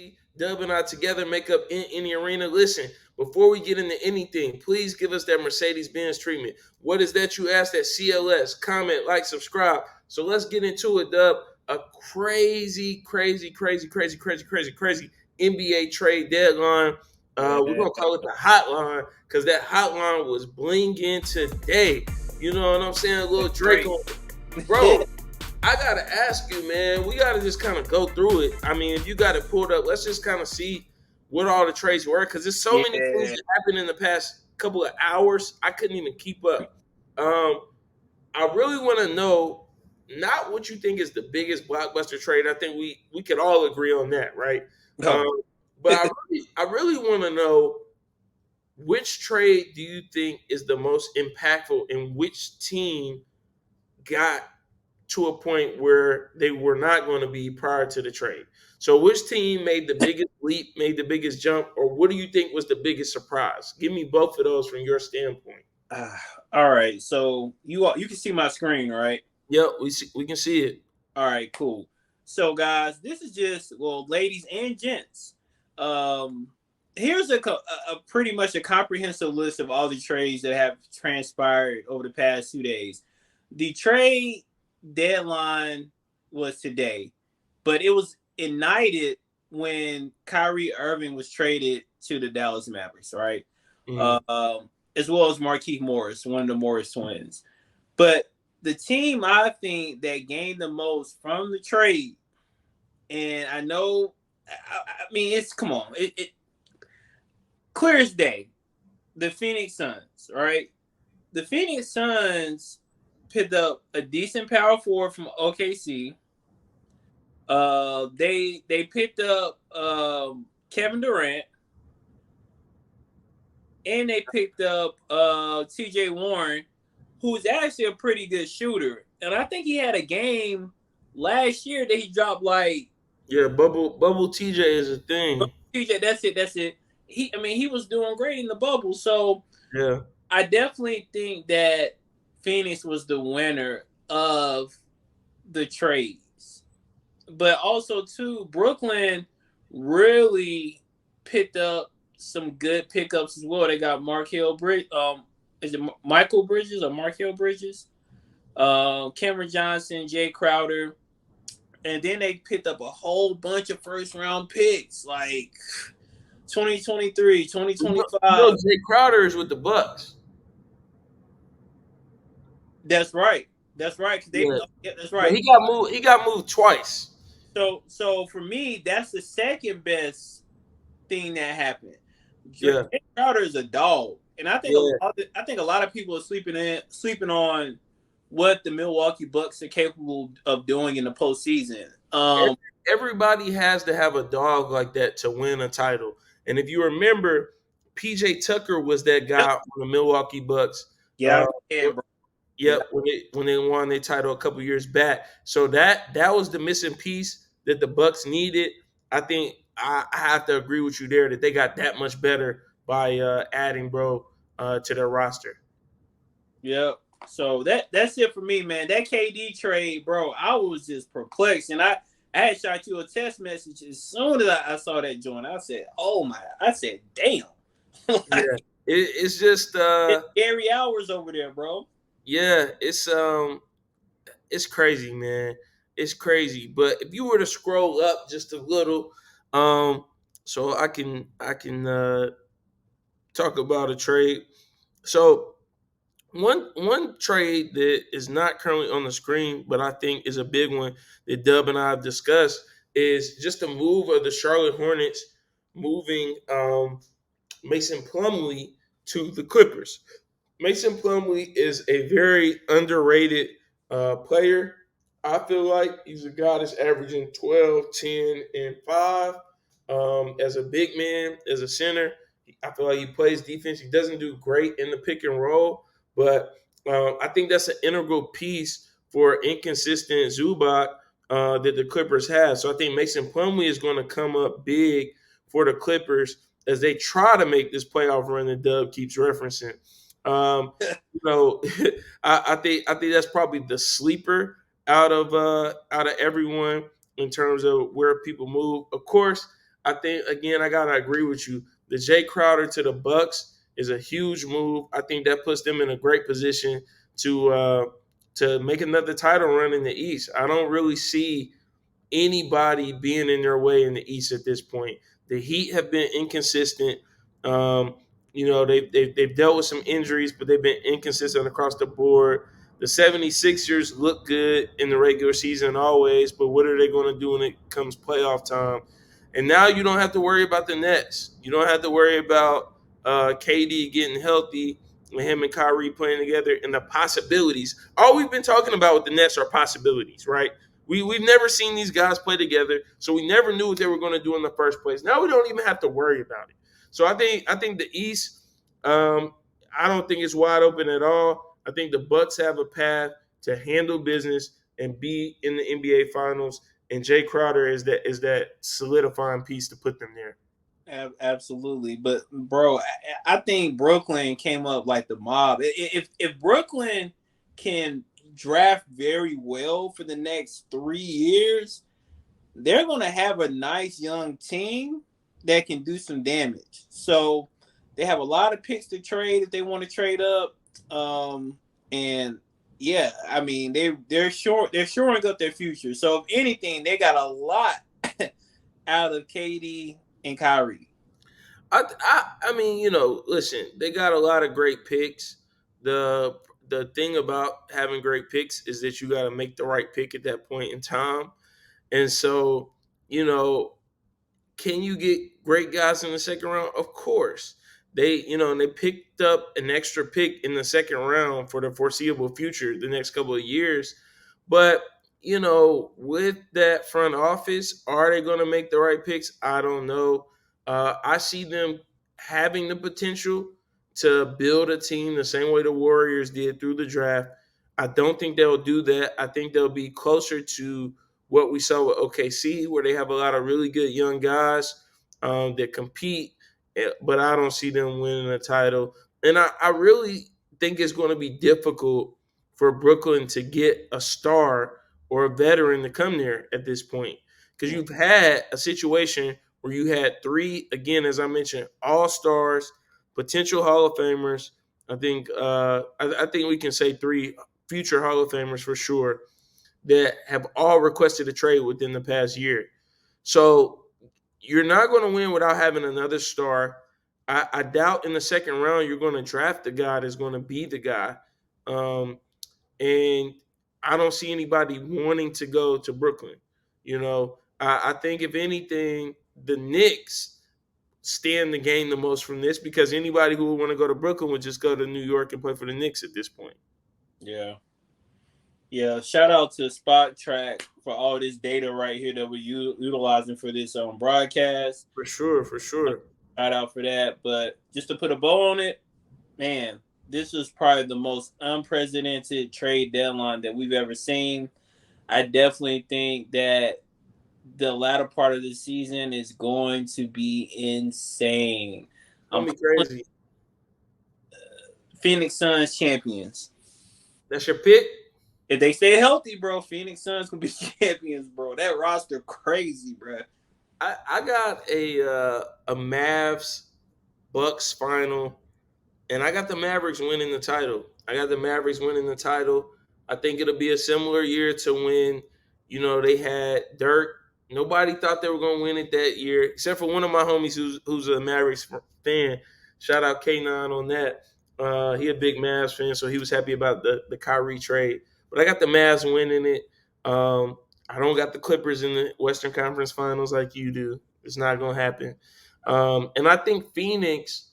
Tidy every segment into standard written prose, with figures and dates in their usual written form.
see Dub and I together make up in any arena. Listen, before we get into anything, please give us that Mercedes-Benz treatment. What is that you asked at CLS? Comment, like, subscribe. So let's get into it, Dub. A crazy NBA trade deadline. We're gonna call it the hotline because that hotline was blinging today. You know what I'm saying? A little Drake on, bro. I gotta ask you, man. We gotta just kind of go through it. I mean, if you got it pulled up, let's just kind of see what all the trades were because there's so many things that happened in the past couple of hours. I couldn't even keep up. I really want to know not what you think is the biggest blockbuster trade. I think we could all agree on that, right? But I really want to know which trade do you think is the most impactful and which team got to a point where they were not going to be prior to the trade. So which team made the biggest leap, made the biggest jump, or what do you think was the biggest surprise? Give me both of those from your standpoint. All right. So you can see my screen, right? Yep, we can see it. All right, cool. So guys, this is just ladies and gents. Here's a pretty much a comprehensive list of all the trades that have transpired over the past 2 days. The trade deadline was today, but it was ignited when Kyrie Irving was traded to the Dallas Mavericks, right? Mm-hmm. As well as Markieff Morris, one of the Morris twins. But the team I think that gained the most from the trade, and I know, I mean, it clear as day, the Phoenix Suns, right? The Phoenix Suns picked up a decent power forward from OKC. They picked up Kevin Durant, and they picked up TJ Warren, who's actually a pretty good shooter. And I think he had a game last year that he dropped bubble TJ is a thing. TJ, that's it. He was doing great in the bubble. So yeah, I definitely think that Phoenix was the winner of the trades. But also too, Brooklyn really picked up some good pickups as well. They got Michael Bridges or Markelle Bridges, Cameron Johnson, Jay Crowder, and then they picked up a whole bunch of first round picks like 2023, 2025. Jay Crowder is with the Bucks. That's right. That's right. That's right. He got moved twice. So for me, that's the second best thing that happened. Jay Crowder is a dog. And I think a lot of people are sleeping on what the Milwaukee Bucks are capable of doing in the postseason. Everybody has to have a dog like that to win a title. And if you remember, PJ Tucker was that guy on the Milwaukee Bucks. Yeah, when they won their title a couple years back. So that was the missing piece that the Bucks needed. I think I have to agree with you there that they got that much better by adding to their roster. Yep. So that's it for me, man. That KD trade, bro, I was just perplexed. And I had shot you a text message as soon as I saw that joint. I said, damn. It's just it's Gary Hours over there, bro. Yeah, it's crazy, man. It's crazy. But if you were to scroll up just a little, so I can talk about a trade. So one trade that is not currently on the screen, but I think is a big one that Dub and I have discussed is just the move of the Charlotte Hornets moving Mason Plumlee to the Clippers. Mason Plumlee is a very underrated player. I feel like he's a guy that's averaging 12, 10, and 5 as a big man, as a center. I feel like he plays defense. He doesn't do great in the pick and roll, but I think that's an integral piece for inconsistent Zubac that the Clippers have. So I think Mason Plumlee is going to come up big for the Clippers as they try to make this playoff run that Dub keeps referencing. I think that's probably the sleeper out of everyone in terms of where people move. Of course, I think again I gotta agree with you. The Jay Crowder to the Bucks is a huge move. I think that puts them in a great position to make another title run in the East. I don't really see anybody being in their way in the East at this point. The Heat have been inconsistent. Um, they've dealt with some injuries, but they've been inconsistent across the board. The 76ers look good in the regular season always, but what are they going to do when it comes playoff time? And now you don't have to worry about the Nets. You don't have to worry about KD getting healthy and him and Kyrie playing together and the possibilities. All we've been talking about with the Nets are possibilities, right? We've never seen these guys play together, so we never knew what they were going to do in the first place. Now we don't even have to worry about it. So I think the East, I don't think it's wide open at all. I think the Bucks have a path to handle business and be in the NBA Finals, and Jay Crowder is that solidifying piece to put them there. Absolutely, but bro, I think Brooklyn came up like the mob. If Brooklyn can draft very well for the next 3 years, they're going to have a nice young team that can do some damage. So they have a lot of picks to trade if they want to trade up. And yeah, I mean they're shoring up their future. So if anything, they got a lot out of KD and Kyrie. I mean, listen, they got a lot of great picks. The thing about having great picks is that you got to make the right pick at that point in time. And so, you know, can you get great guys in the second round? Of course. They picked up an extra pick in the second round for the foreseeable future, the next couple of years. But, with that front office, are they going to make the right picks? I don't know. I see them having the potential to build a team the same way the Warriors did through the draft. I don't think they'll do that. I think they'll be closer to what we saw with OKC, where they have a lot of really good young guys that compete, but I don't see them winning a title. And I really think it's going to be difficult for Brooklyn to get a star or a veteran to come there at this point. Because you've had a situation where you had three, again, as I mentioned, all stars, potential Hall of Famers. I think we can say three future Hall of Famers for sure that have all requested a trade within the past year. So you're not going to win without having another star. I doubt in the second round you're going to draft the guy that's going to be the guy. And I don't see anybody wanting to go to Brooklyn. I think if anything, the Knicks stand to gain the most from this because anybody who would want to go to Brooklyn would just go to New York and play for the Knicks at this point. Yeah. Yeah, shout out to Spot Track for all this data right here that we're utilizing for this broadcast. For sure. Shout out for that. But just to put a bow on it, man, this was probably the most unprecedented trade deadline that we've ever seen. I definitely think that the latter part of the season is going to be insane. Gonna be crazy. Phoenix Suns champions. That's your pick? If they stay healthy, bro, Phoenix Suns gonna be champions, bro. That roster crazy, bro. I got a Mavs Bucks final, and I got the Mavericks winning the title. I think it'll be a similar year to when they had Dirk. Nobody thought they were gonna win it that year, except for one of my homies who's a Mavericks fan. Shout out K9 on that. He a big Mavs fan, so he was happy about the Kyrie trade. But I got the Mavs winning it. I don't got the Clippers in the Western Conference Finals like you do. It's not going to happen. And I think it's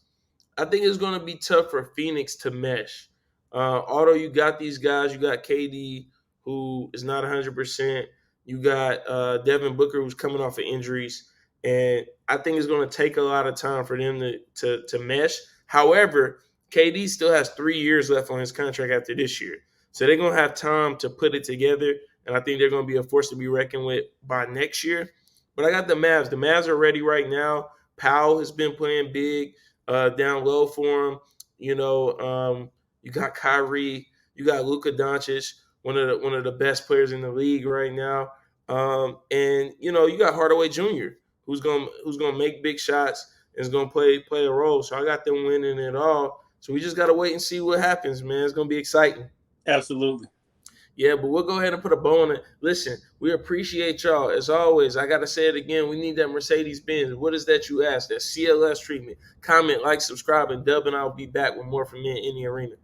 going to be tough for Phoenix to mesh. Although you got these guys, you got KD, who is not 100%. You got Devin Booker, who's coming off of injuries. And I think it's going to take a lot of time for them to mesh. However, KD still has 3 years left on his contract after this year. So they're going to have time to put it together, and I think they're going to be a force to be reckoned with by next year. But I got the Mavs. The Mavs are ready right now. Powell has been playing big down low for him. You got Kyrie. You got Luka Doncic, one of the best players in the league right now. And you got Hardaway Jr., who's gonna make big shots and is gonna play a role. So I got them winning it all. So we just gotta wait and see what happens, man. It's gonna be exciting. Absolutely. Yeah, but we'll go ahead and put a bow on it. Listen, we appreciate y'all. As always, I got to say it again. We need that Mercedes-Benz. What is that you asked? That CLS treatment. Comment, like, subscribe, and Dub, and I'll be back with more from me in the arena.